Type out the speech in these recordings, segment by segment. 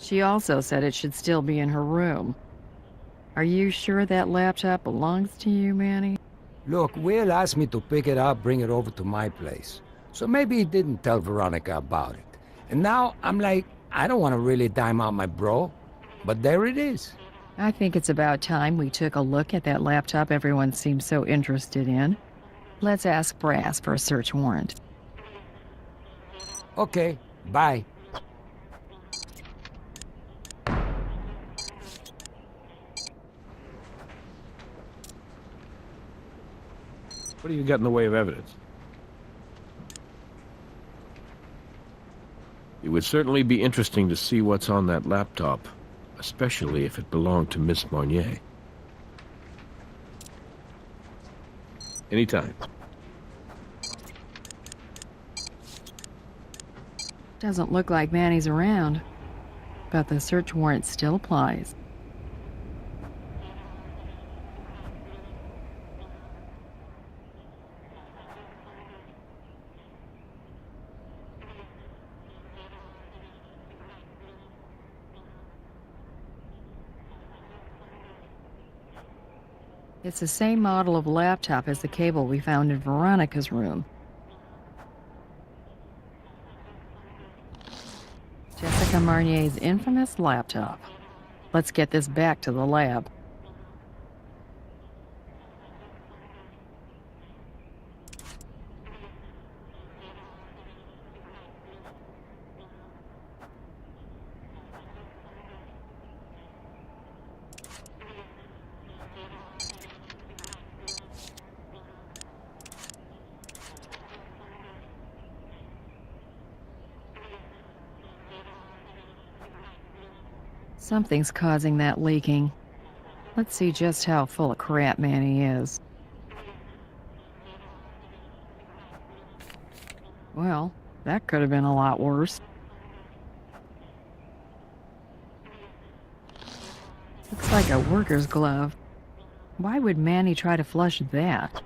She also said it should still be in her room. Are you sure that laptop belongs to you, Manny? Look, Will asked me to pick it up, bring it over to my place. So maybe he didn't tell Veronica about it. And now I'm like, I don't want to really dime out my bro, but there it is. I think it's about time we took a look at that laptop everyone seems so interested in. Let's ask Brass for a search warrant. Okay, bye. What do you got in the way of evidence? It would certainly be interesting to see what's on that laptop, especially if it belonged to Miss Marnier. Anytime. Doesn't look like Manny's around, but the search warrant still applies. It's the same model of laptop as the cable we found in Veronica's room. Jessica Marnier's infamous laptop. Let's get this back to the lab. Something's causing that leaking. Let's see just how full of crap Manny is. Well, that could have been a lot worse. Looks like a worker's glove. Why would Manny try to flush that?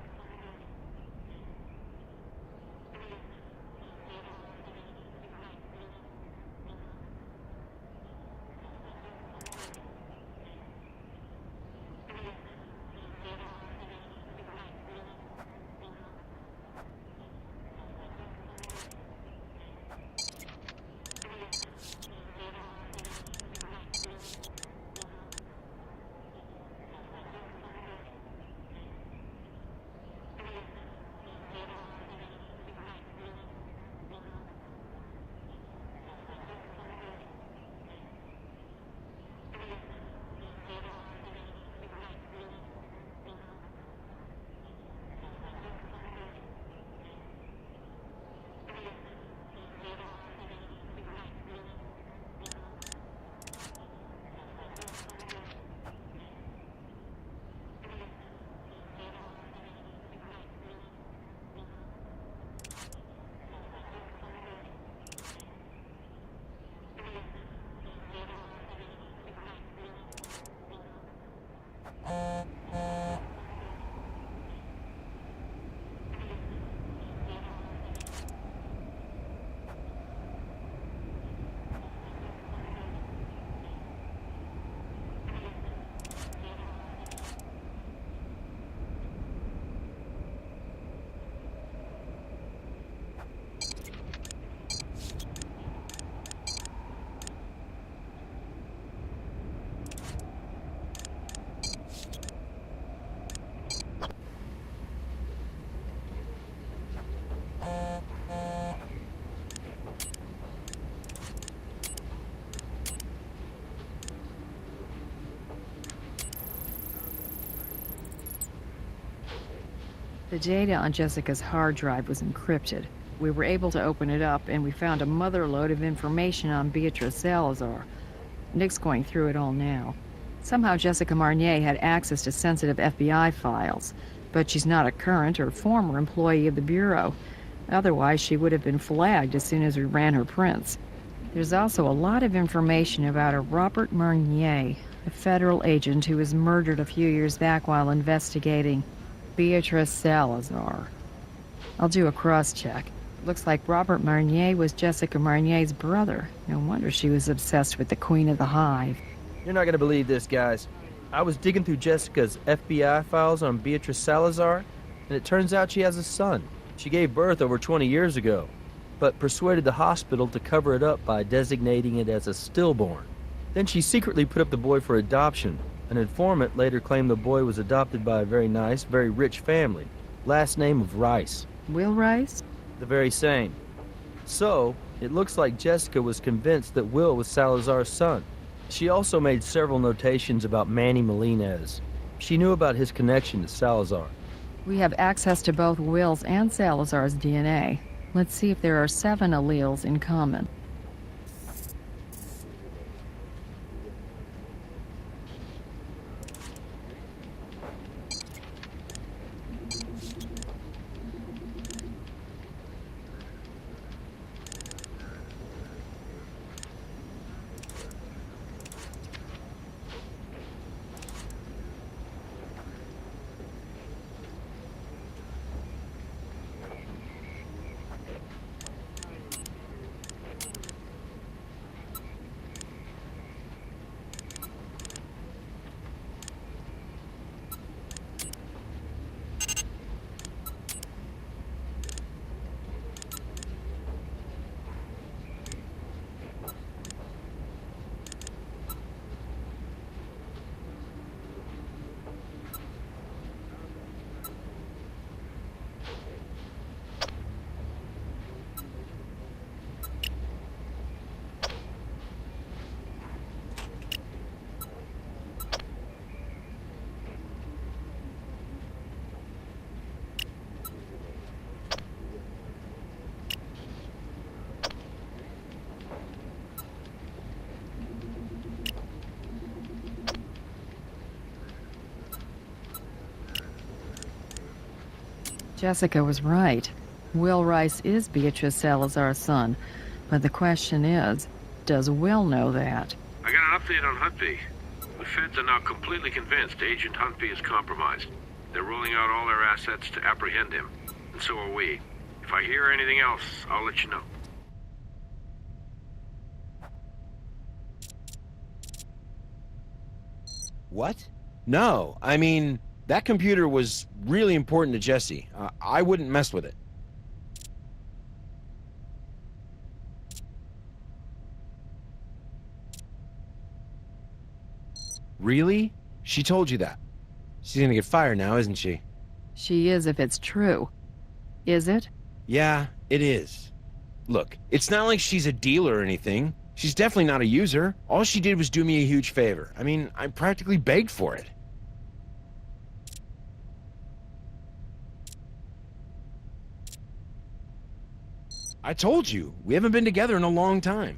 The data on Jessica's hard drive was encrypted. We were able to open it up, and we found a motherlode of information on Beatrice Salazar. Nick's going through it all now. Somehow Jessica Marnier had access to sensitive FBI files, but she's not a current or former employee of the Bureau. Otherwise, she would have been flagged as soon as we ran her prints. There's also a lot of information about a Robert Marnier, a federal agent who was murdered a few years back while investigating Beatrice Salazar. I'll do a cross-check. Looks like Robert Marnier was Jessica Marnier's brother. No wonder she was obsessed with the Queen of the Hive. You're not gonna believe this, guys. I was digging through Jessica's FBI files on Beatrice Salazar, and it turns out she has a son. She gave birth over 20 years ago, but persuaded the hospital to cover it up by designating it as a stillborn. Then she secretly put up the boy for adoption. An informant later claimed the boy was adopted by a very nice, very rich family. Last name of Rice. Will Rice? The very same. So, it looks like Jessica was convinced that Will was Salazar's son. She also made several notations about Manny Molina's. She knew about his connection to Salazar. We have access to both Will's and Salazar's DNA. Let's see if there are 7 alleles in common. Jessica was right. Will Rice is Beatrice Salazar's son. But the question is, does Will know that? I got an update on Huntby. The feds are now completely convinced Agent Huntby is compromised. They're rolling out all their assets to apprehend him. And so are we. If I hear anything else, I'll let you know. What? No, I mean, that computer was really important to Jesse. I wouldn't mess with it. Really? She told you that? She's gonna get fired now, isn't she? She is if it's true. Is it? Yeah, it is. Look, it's not like she's a dealer or anything. She's definitely not a user. All she did was do me a huge favor. I mean, I practically begged for it. I told you, we haven't been together in a long time.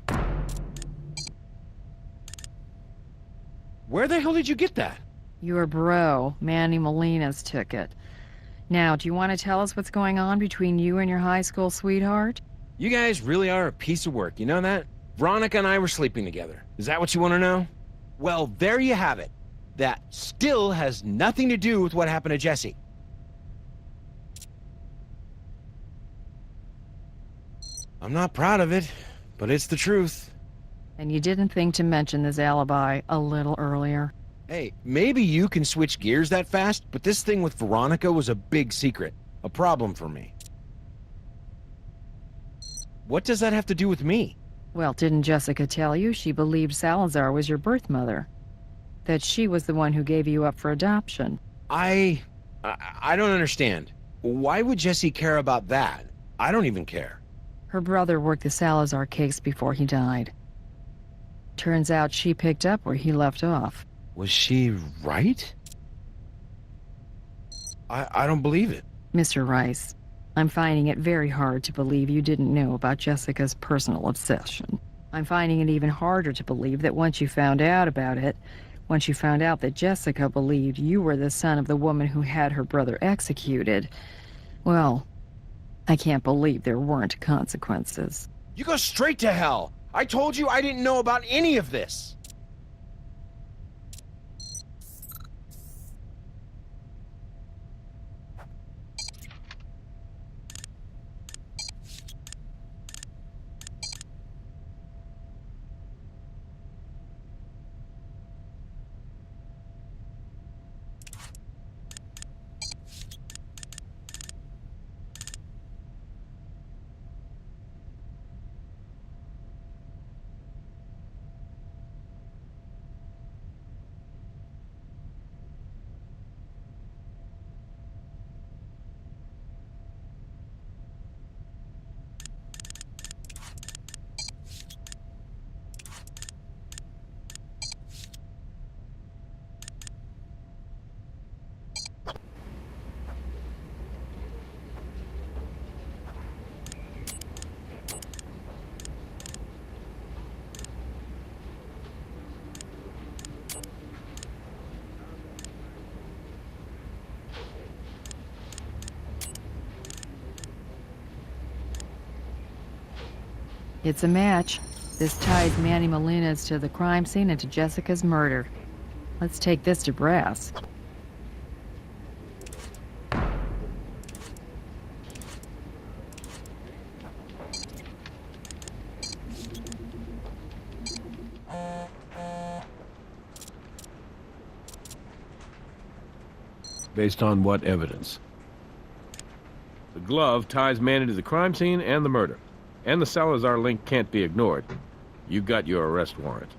Where the hell did you get that? Your bro, Manny Molina's took it. Now, do you want to tell us what's going on between you and your high school sweetheart? You guys really are a piece of work, you know that? Veronica and I were sleeping together. Is that what you want to know? Well, there you have it. That still has nothing to do with what happened to Jesse. I'm not proud of it, but it's the truth. And you didn't think to mention this alibi a little earlier? Hey, maybe you can switch gears that fast, but this thing with Veronica was a big secret. A problem for me. What does that have to do with me? Well, didn't Jessica tell you she believed Salazar was your birth mother? That she was the one who gave you up for adoption? I don't understand. Why would Jesse care about that? I don't even care. Her brother worked the Salazar case before he died. Turns out she picked up where he left off. Was she right? I don't believe it. Mr. Rice, I'm finding it very hard to believe you didn't know about Jessica's personal obsession. I'm finding it even harder to believe that once you found out about it, once you found out that Jessica believed you were the son of the woman who had her brother executed, well, I can't believe there weren't consequences. You go straight to hell! I told you I didn't know about any of this! It's a match. This ties Manny Molina's to the crime scene and to Jessica's murder. Let's take this to brass. Based on what evidence? The glove ties Manny to the crime scene and the murder. And the Salazar link can't be ignored. You got your arrest warrant.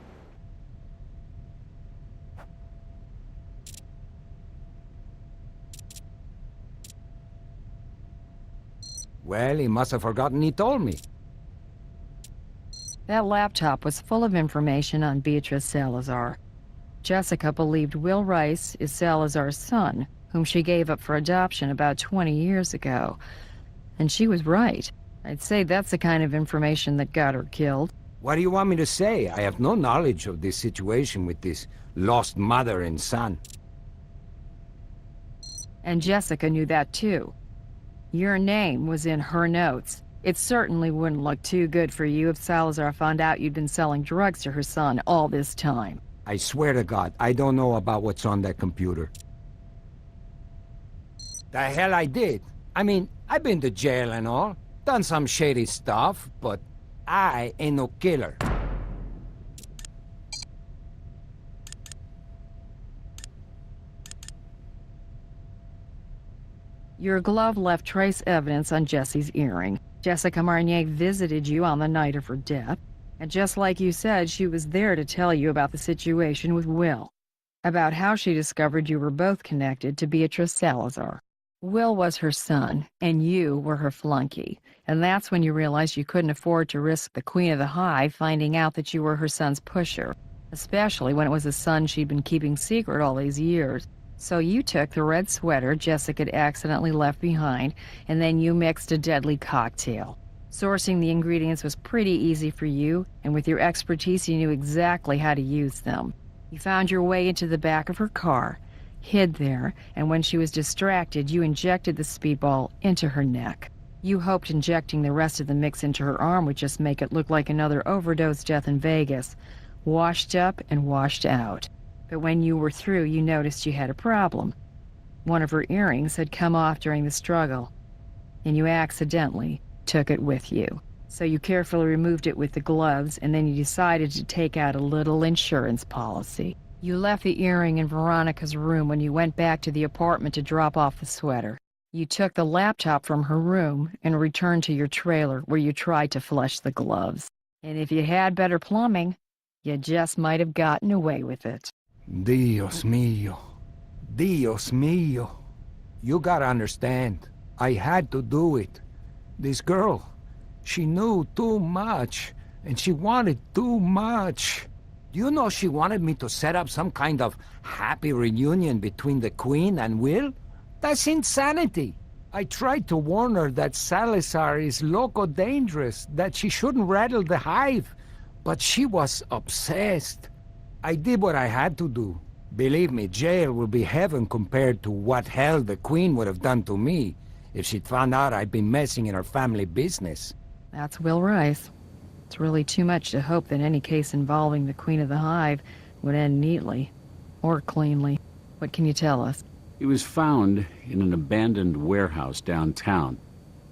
Well, he must have forgotten he told me. That laptop was full of information on Beatrice Salazar. Jessica believed Will Rice is Salazar's son, whom she gave up for adoption about 20 years ago. And she was right. I'd say that's the kind of information that got her killed. What do you want me to say? I have no knowledge of this situation with this lost mother and son. And Jessica knew that too. Your name was in her notes. It certainly wouldn't look too good for you if Salazar found out you'd been selling drugs to her son all this time. I swear to God, I don't know about what's on that computer. The hell I did. I mean, I've been to jail and all, done some shady stuff, but I ain't no killer. Your glove left trace evidence on Jesse's earring. Jessica Marnier visited you on the night of her death, and just like you said, she was there to tell you about the situation with Will, about how she discovered you were both connected to Beatrice Salazar. Will was her son, and you were her flunky, and that's when you realized you couldn't afford to risk the Queen of the Hive finding out that you were her son's pusher, especially when it was a son she'd been keeping secret all these years. So you took the red sweater Jessica had accidentally left behind, and then you mixed a deadly cocktail. Sourcing the ingredients was pretty easy for you, and with your expertise you knew exactly how to use them. You found your way into the back of her car, hid there, and when she was distracted, you injected the speedball into her neck. You hoped injecting the rest of the mix into her arm would just make it look like another overdose death in Vegas, washed up and washed out. But when you were through, you noticed you had a problem. One of her earrings had come off during the struggle, and you accidentally took it with you. So you carefully removed it with the gloves, and then you decided to take out a little insurance policy. You left the earring in Veronica's room when you went back to the apartment to drop off the sweater. You took the laptop from her room and returned to your trailer where you tried to flush the gloves. And if you had better plumbing, you just might have gotten away with it. Dios mío. Dios mío. You gotta understand. I had to do it. This girl, she knew too much, and she wanted too much. Do you know she wanted me to set up some kind of happy reunion between the Queen and Will? That's insanity. I tried to warn her that Salazar is loco dangerous, that she shouldn't rattle the hive, but she was obsessed. I did what I had to do. Believe me, jail will be heaven compared to what hell the Queen would have done to me if she'd found out I'd been messing in her family business. That's Will Rice. It's really too much to hope that any case involving the Queen of the Hive would end neatly or cleanly. What can you tell us? He was found in an abandoned warehouse downtown.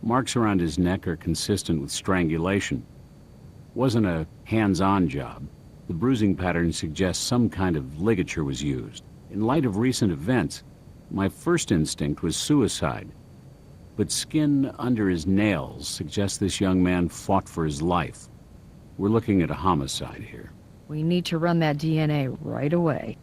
Marks around his neck are consistent with strangulation. Wasn't a hands-on job. The bruising pattern suggests some kind of ligature was used. In light of recent events, my first instinct was suicide. But skin under his nails suggests this young man fought for his life. We're looking at a homicide here. We need to run that DNA right away.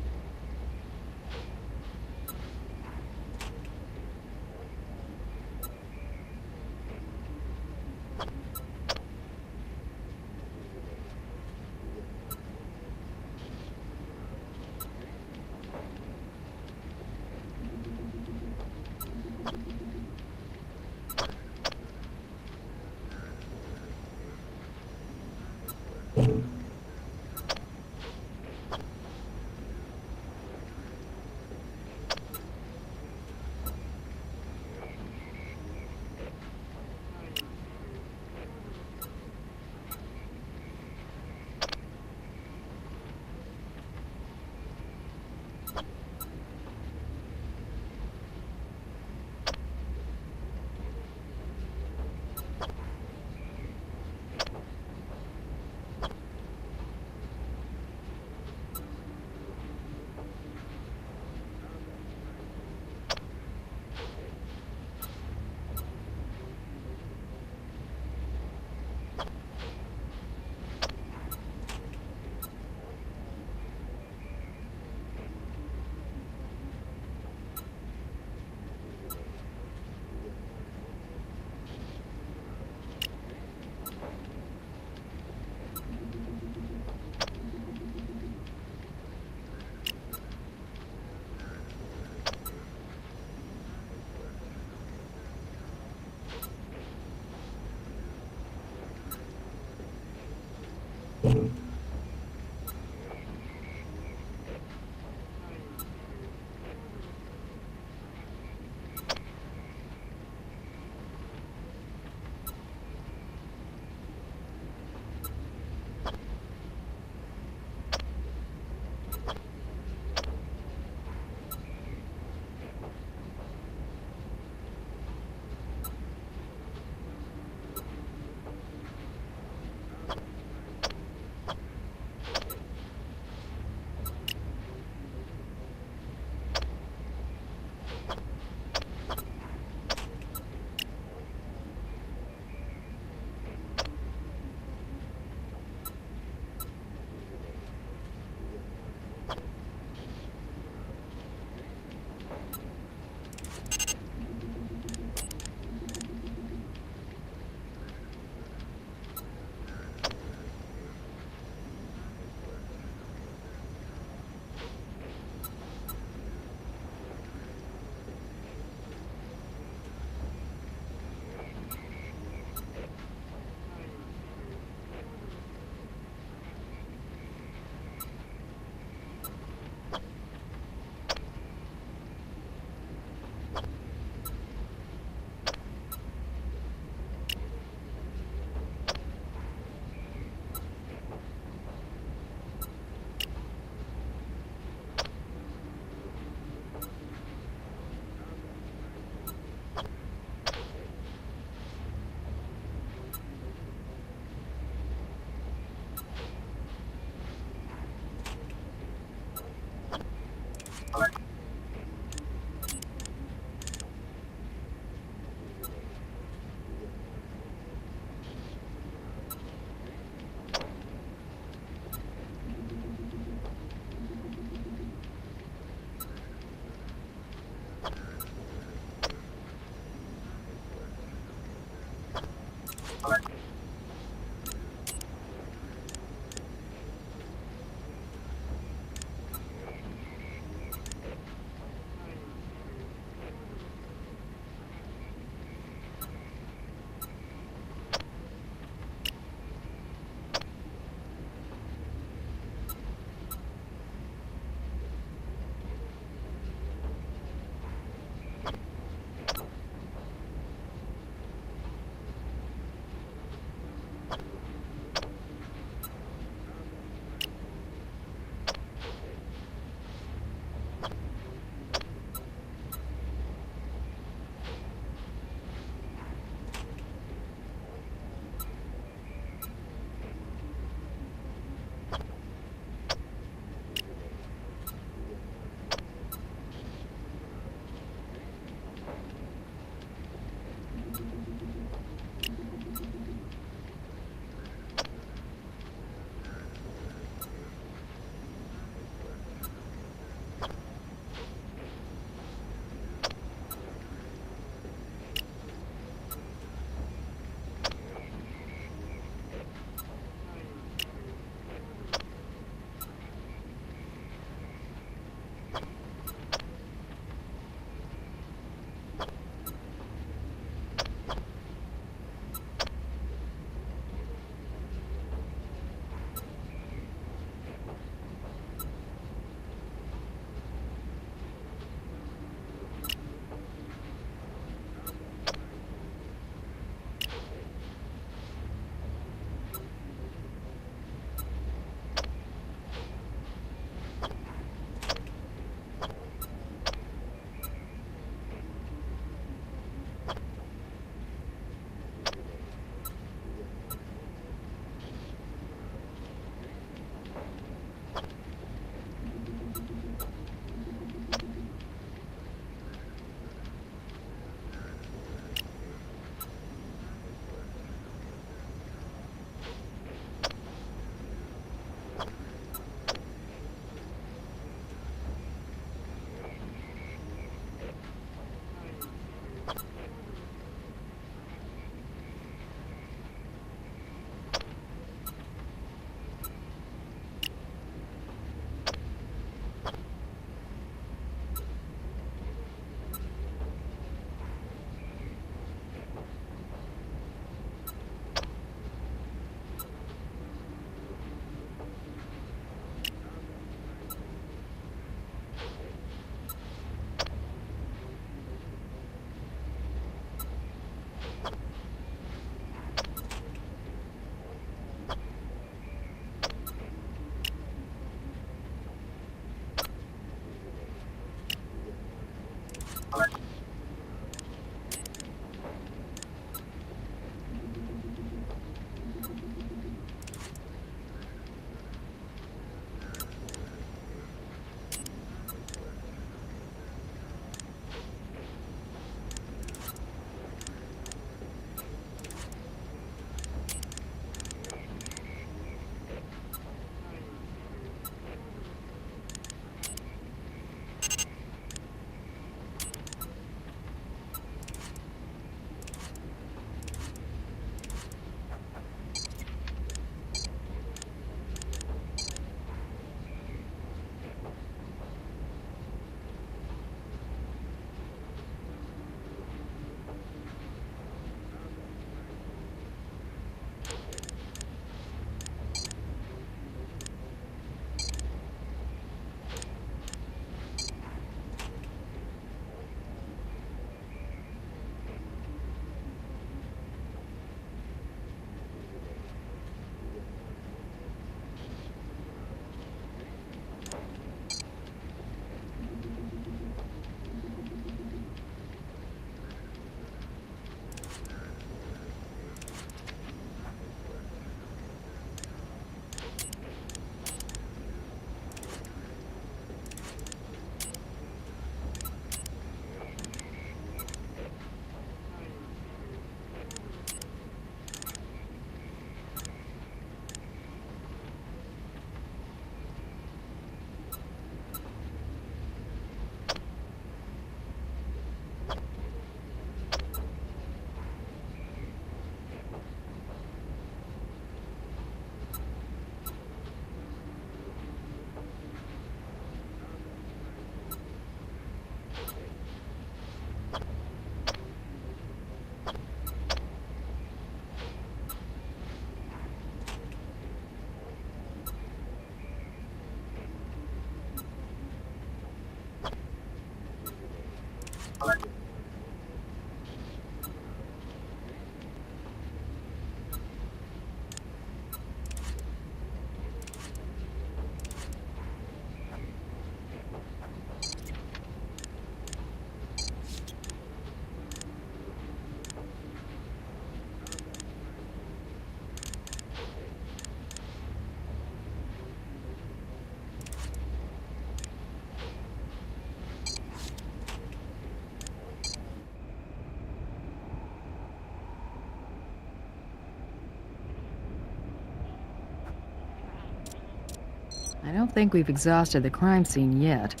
I don't think we've exhausted the crime scene yet.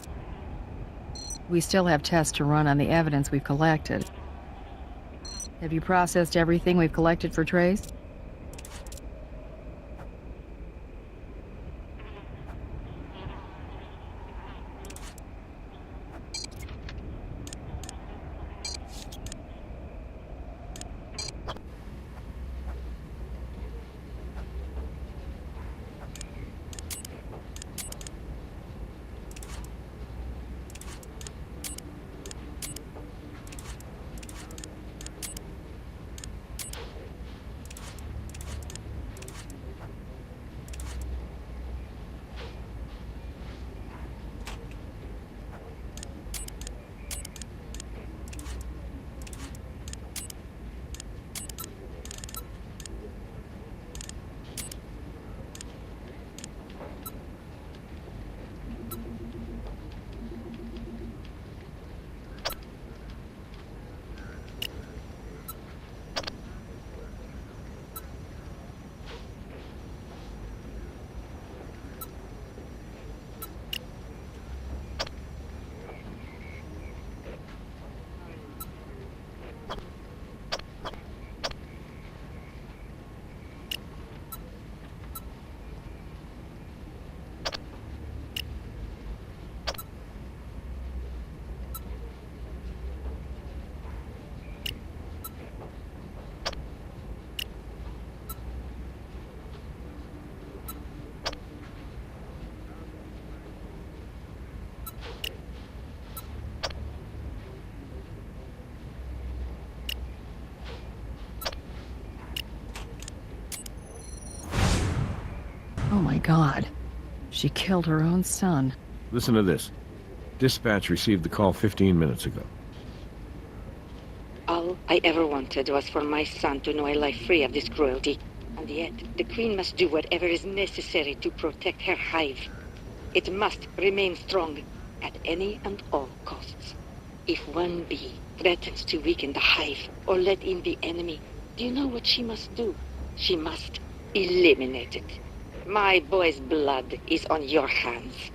We still have tests to run on the evidence we've collected. Have you processed everything we've collected for trace? Oh my God. She killed her own son. Listen to this. Dispatch received the call 15 minutes ago. All I ever wanted was for my son to know a life free of this cruelty. And yet, the Queen must do whatever is necessary to protect her hive. It must remain strong at any and all costs. If one bee threatens to weaken the hive or let in the enemy, do you know what she must do? She must eliminate it. My boy's blood is on your hands.